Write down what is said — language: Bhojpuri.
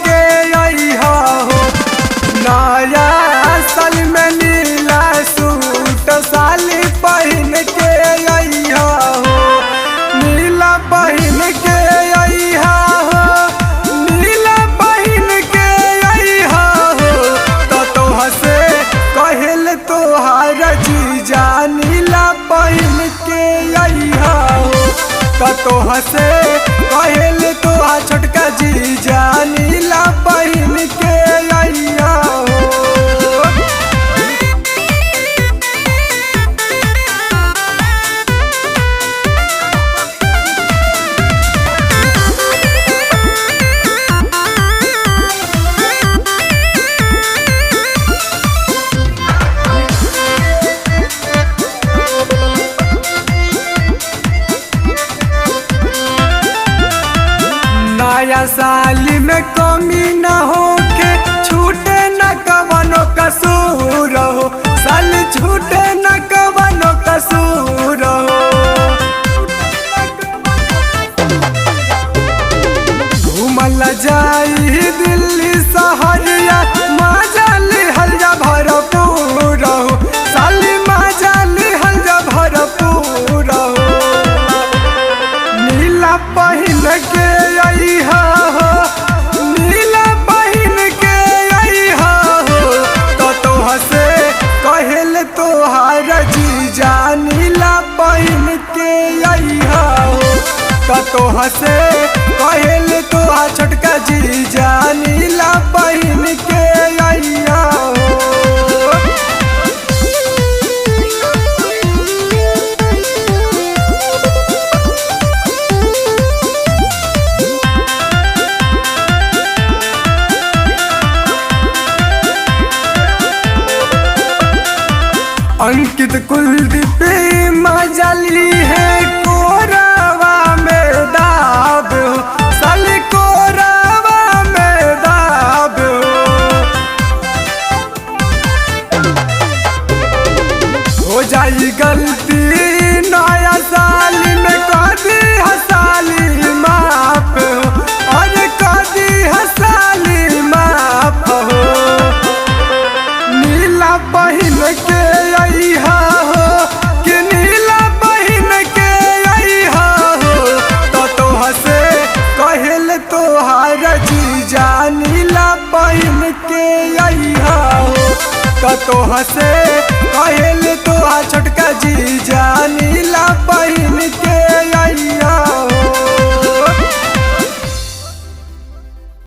के अइहा हो। नया साल में नीला सूट साली पहन के अइहा हो। नीला पहन के अइहा हो, नीला पहन के अइहा हो। तो तोह से कहल तोहार जीजा नीला पहन के अइहा हो। तो तोह से कहल तोहार छोटका जीजा नीला पहन के अइहा हो। नया साल में कमी न होके छूटे न कवनो कसूर हो। साल छूटे न कवनो कसूर हो। घूमल जाई दिल्ली सहरिया मजा लिहल जा भरपूर हो। साली मजा लिहल जा भरपूर हो। नीला पहन के अइहा हो, नीला पहन के अइहा हो। तो तोह से कहल तोहार जीजा नीला पहन के अइहा हो। तो तोह से कहल तोहार छोटका जीजा नीला पहन के अइहा हो। अंकित कुलदीप मजली है कोरावा में दाब हो। साली कोरावा में दाब हो जाई गलती नया साल में कदी हसाली माफ हो। और कदी हसाली माफ हो। नीला पहन के अइहा हो, कि नीला पहन के अइहा हो। तो तोह से कहल तोहार जीजा नीला पहन के अइहा हो। तो तोह से कहल तोहार